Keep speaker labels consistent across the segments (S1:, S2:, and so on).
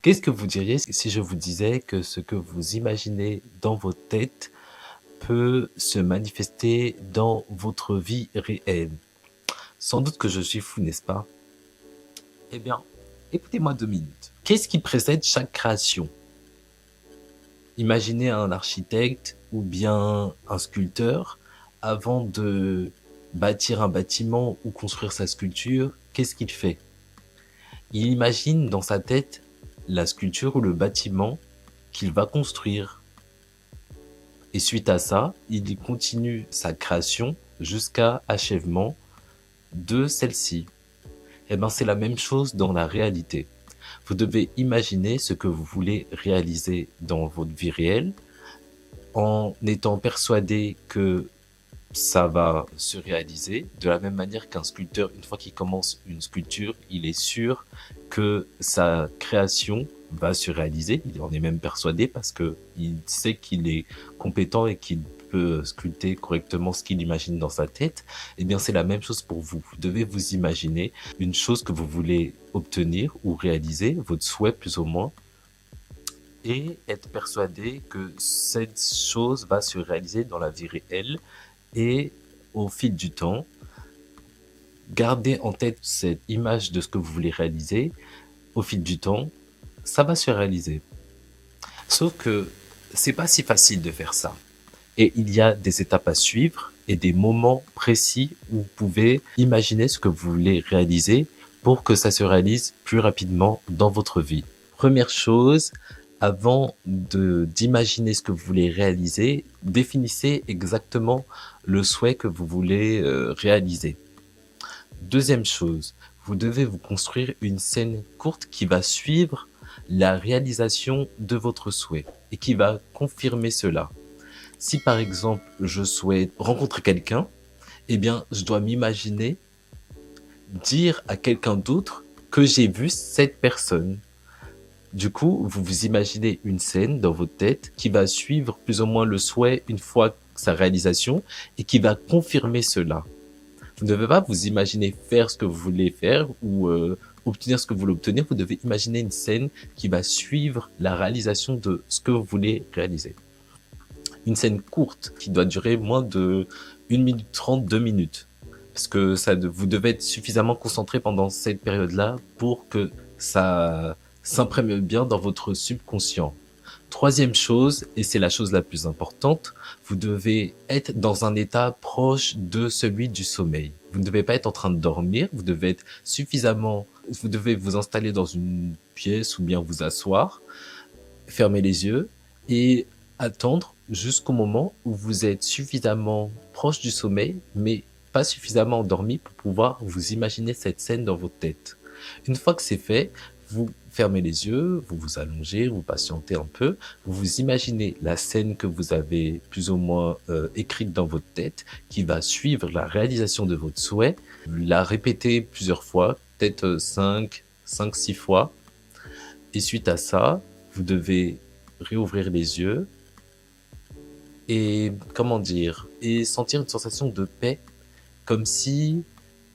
S1: Qu'est-ce que vous diriez si je vous disais que ce que vous imaginez dans votre tête peut se manifester dans votre vie réelle? Sans doute que je suis fou, n'est-ce pas? Eh bien, écoutez-moi 2 minutes. Qu'est-ce qui précède chaque création? Imaginez un architecte ou bien un sculpteur, avant de bâtir un bâtiment ou construire sa sculpture, qu'est-ce qu'il fait? Il imagine dans sa tête la sculpture ou le bâtiment qu'il va construire. Et suite à ça, il continue sa création jusqu'à achèvement de celle-ci. Eh ben, c'est la même chose dans la réalité. Vous devez imaginer ce que vous voulez réaliser dans votre vie réelle en étant persuadé que ça va se réaliser. De la même manière qu'un sculpteur, une fois qu'il commence une sculpture, il est sûr que sa création va se réaliser. Il en est même persuadé parce que il sait qu'il est compétent et qu'il peut sculpter correctement ce qu'il imagine dans sa tête. Eh bien, c'est la même chose pour vous. Vous devez vous imaginer une chose que vous voulez obtenir ou réaliser, votre souhait plus ou moins, et être persuadé que cette chose va se réaliser dans la vie réelle. Et au fil du temps, gardez en tête cette image de ce que vous voulez réaliser. Au fil du temps, ça va se réaliser. Sauf que c'est pas si facile de faire ça. Et il y a des étapes à suivre et des moments précis où vous pouvez imaginer ce que vous voulez réaliser pour que ça se réalise plus rapidement dans votre vie. Première chose, avant d'imaginer ce que vous voulez réaliser, définissez exactement le souhait que vous voulez réaliser. Deuxième chose, vous devez vous construire une scène courte qui va suivre la réalisation de votre souhait et qui va confirmer cela. Si par exemple je souhaite rencontrer quelqu'un, eh bien je dois m'imaginer dire à quelqu'un d'autre que j'ai vu cette personne. Du coup, vous vous imaginez une scène dans votre tête qui va suivre plus ou moins le souhait une fois sa réalisation et qui va confirmer cela. Vous ne devez pas vous imaginer faire ce que vous voulez faire ou obtenir ce que vous voulez obtenir. Vous devez imaginer une scène qui va suivre la réalisation de ce que vous voulez réaliser. Une scène courte qui doit durer moins de 1 minute 30, 2 minutes. Parce que vous devez être suffisamment concentré pendant cette période-là pour que ça s'imprègne bien dans votre subconscient. Troisième chose, et c'est la chose la plus importante, vous devez être dans un état proche de celui du sommeil. Vous ne devez pas être en train de dormir, vous devez vous installer dans une pièce ou bien vous asseoir, fermer les yeux et attendre jusqu'au moment où vous êtes suffisamment proche du sommeil, mais pas suffisamment endormi pour pouvoir vous imaginer cette scène dans votre tête. Une fois que c'est fait, vous fermez les yeux, vous vous allongez, vous patientez un peu, vous vous imaginez la scène que vous avez plus ou moins écrite dans votre tête, qui va suivre la réalisation de votre souhait, la répétez plusieurs fois, peut-être 6 fois, et suite à ça, vous devez réouvrir les yeux et, et sentir une sensation de paix, comme si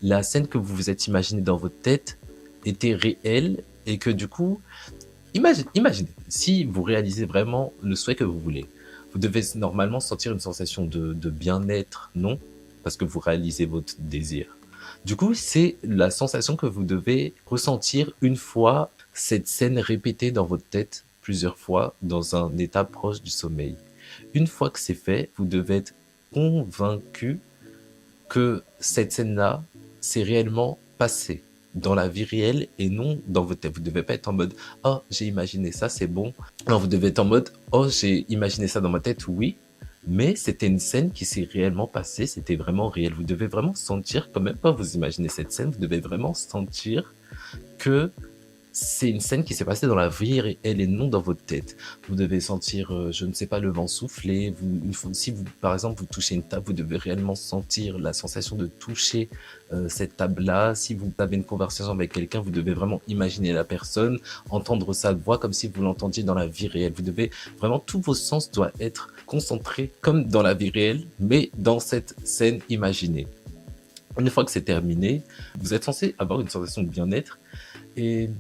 S1: la scène que vous vous êtes imaginée dans votre tête était réelle et que du coup, imaginez, si vous réalisez vraiment le souhait que vous voulez, vous devez normalement sentir une sensation de bien-être, non? Parce que vous réalisez votre désir. Du coup, c'est la sensation que vous devez ressentir une fois cette scène répétée dans votre tête plusieurs fois dans un état proche du sommeil. Une fois que c'est fait, vous devez être convaincu que cette scène-là s'est réellement passée dans la vie réelle et non dans votre tête. Vous ne devez pas être en mode « Oh, j'ai imaginé ça, c'est bon ». Non, vous devez être en mode « Oh, j'ai imaginé ça dans ma tête, oui ». Mais c'était une scène qui s'est réellement passée, c'était vraiment réel. Vous devez vraiment sentir, quand même pas vous imaginer cette scène, vous devez vraiment sentir que c'est une scène qui s'est passée dans la vie réelle et non dans votre tête. Vous devez sentir, je ne sais pas, le vent souffler. Si vous, par exemple, vous touchez une table, vous devez réellement sentir la sensation de toucher cette table-là. Si vous avez une conversation avec quelqu'un, vous devez vraiment imaginer la personne, entendre sa voix comme si vous l'entendiez dans la vie réelle. Vous devez vraiment, tous vos sens doivent être concentrés comme dans la vie réelle, mais dans cette scène imaginée. Une fois que c'est terminé, vous êtes censé avoir une sensation de bien-être et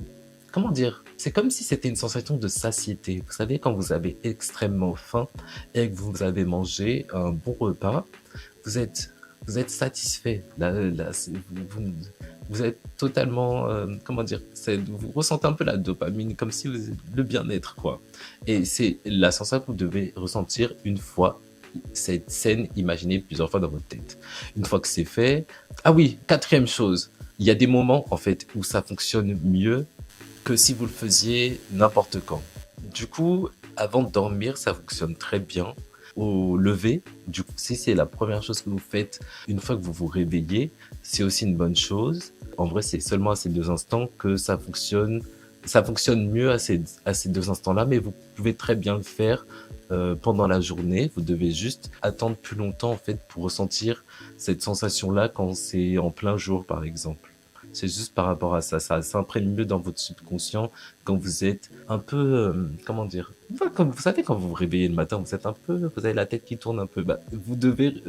S1: comment dire? C'est comme si c'était une sensation de satiété. Vous savez, quand vous avez extrêmement faim et que vous avez mangé un bon repas, vous êtes, vous êtes satisfait. Là, vous êtes totalement, comment dire, vous ressentez un peu la dopamine, comme si le bien-être, quoi. Et c'est la sensation que vous devez ressentir une fois cette scène imaginée plusieurs fois dans votre tête. Une fois que c'est fait, ah oui, quatrième chose, il y a des moments, en fait, où ça fonctionne mieux que si vous le faisiez n'importe quand. Du coup, avant de dormir, ça fonctionne très bien. Au lever, du coup, si c'est la première chose que vous faites une fois que vous vous réveillez, c'est aussi une bonne chose. En vrai, c'est seulement à ces 2 instants que ça fonctionne. Ça fonctionne mieux à ces 2 instants-là, mais vous pouvez très bien le faire pendant la journée. Vous devez juste attendre plus longtemps en fait pour ressentir cette sensation-là quand c'est en plein jour, par exemple. C'est juste par rapport à ça. Ça s'imprègne mieux dans votre subconscient quand vous êtes un peu, comment dire, enfin, comme vous savez, quand vous vous réveillez le matin, vous êtes un peu, vous avez la tête qui tourne un peu. Bah, vous devez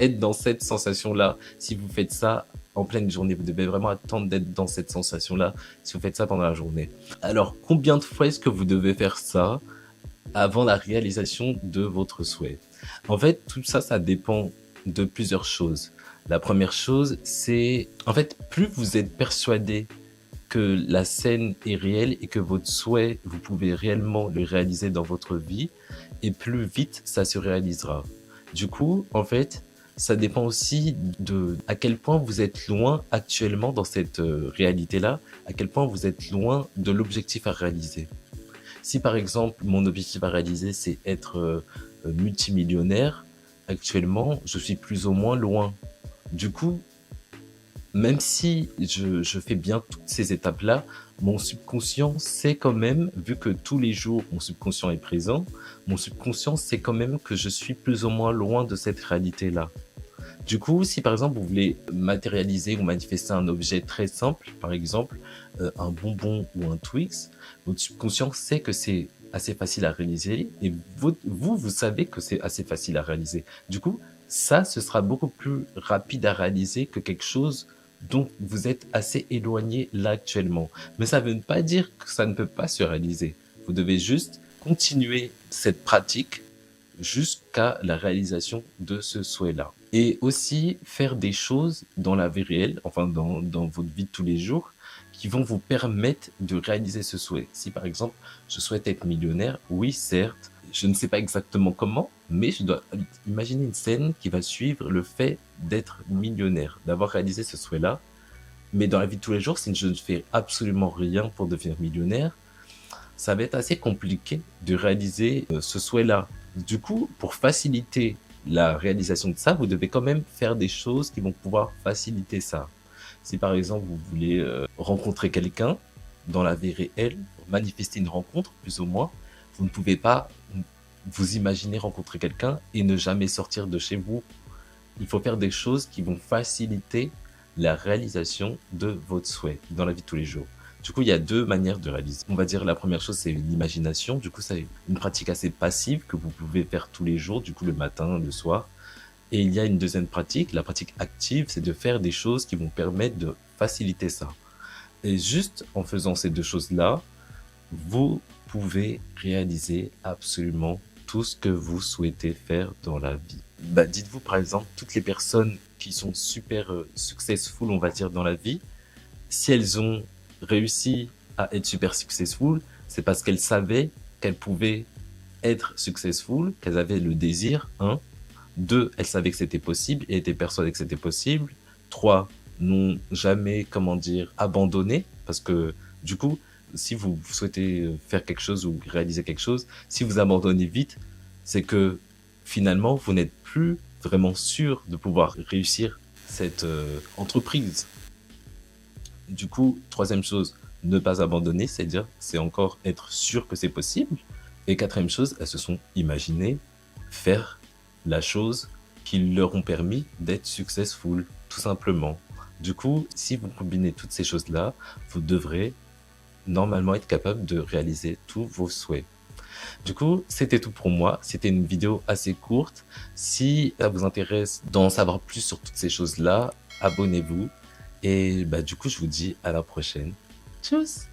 S1: être dans cette sensation-là. Si vous faites ça en pleine journée, vous devez vraiment attendre d'être dans cette sensation-là si vous faites ça pendant la journée. Alors, combien de fois est-ce que vous devez faire ça avant la réalisation de votre souhait? En fait, tout ça, ça dépend de plusieurs choses. La première chose, c'est, en fait, plus vous êtes persuadé que la scène est réelle et que votre souhait, vous pouvez réellement le réaliser dans votre vie, et plus vite ça se réalisera. Du coup, en fait, ça dépend aussi de à quel point vous êtes loin actuellement dans cette réalité-là, à quel point vous êtes loin de l'objectif à réaliser. Si par exemple, mon objectif à réaliser, c'est être multimillionnaire, actuellement, je suis plus ou moins loin. Du coup, même si je fais bien toutes ces étapes-là, mon subconscient sait quand même, vu que tous les jours mon subconscient est présent, mon subconscient sait quand même que je suis plus ou moins loin de cette réalité-là. Du coup, si par exemple vous voulez matérialiser ou manifester un objet très simple, par exemple un bonbon ou un Twix, votre subconscient sait que c'est assez facile à réaliser et vous savez que c'est assez facile à réaliser. Du coup, ça, ce sera beaucoup plus rapide à réaliser que quelque chose dont vous êtes assez éloigné là actuellement. Mais ça ne veut pas dire que ça ne peut pas se réaliser. Vous devez juste continuer cette pratique jusqu'à la réalisation de ce souhait-là. Et aussi faire des choses dans la vie réelle, enfin dans votre vie de tous les jours, qui vont vous permettre de réaliser ce souhait. Si par exemple, je souhaite être millionnaire, oui, certes, je ne sais pas exactement comment, mais je dois imaginer une scène qui va suivre le fait d'être millionnaire, d'avoir réalisé ce souhait-là. Mais dans la vie de tous les jours, si je ne fais absolument rien pour devenir millionnaire, ça va être assez compliqué de réaliser ce souhait-là. Du coup, pour faciliter la réalisation de ça, vous devez quand même faire des choses qui vont pouvoir faciliter ça. Si par exemple vous voulez rencontrer quelqu'un dans la vie réelle, manifester une rencontre plus ou moins, vous ne pouvez pas vous imaginer rencontrer quelqu'un et ne jamais sortir de chez vous. Il faut faire des choses qui vont faciliter la réalisation de votre souhait dans la vie de tous les jours. Du coup, il y a deux manières de réaliser. On va dire la première chose, c'est l'imagination. Du coup, c'est une pratique assez passive que vous pouvez faire tous les jours, du coup le matin, le soir. Et il y a une deuxième pratique, la pratique active, c'est de faire des choses qui vont permettre de faciliter ça. Et juste en faisant ces deux choses-là, vous pouvez réaliser absolument tout ce que vous souhaitez faire dans la vie. Bah, dites-vous par exemple, toutes les personnes qui sont super successful, on va dire, dans la vie, si elles ont réussi à être super successful, c'est parce qu'elles savaient qu'elles pouvaient être successful, qu'elles avaient le désir, 1. 2, elles savaient que c'était possible et étaient persuadées que c'était possible. 3, n'ont jamais, comment dire, abandonné, parce que du coup, si vous souhaitez faire quelque chose ou réaliser quelque chose, si vous abandonnez vite, c'est que finalement, vous n'êtes plus vraiment sûr de pouvoir réussir cette entreprise. Du coup, troisième chose, ne pas abandonner, c'est-à-dire, c'est encore être sûr que c'est possible. Et quatrième chose, elles se sont imaginées faire la chose qui leur ont permis d'être successful, tout simplement. Du coup, si vous combinez toutes ces choses-là, vous devrez normalement être capable de réaliser tous vos souhaits. Du coup, c'était tout pour moi. C'était une vidéo assez courte. Si ça vous intéresse d'en savoir plus sur toutes ces choses-là, abonnez-vous. Et bah, du coup, je vous dis à la prochaine. Tchuss!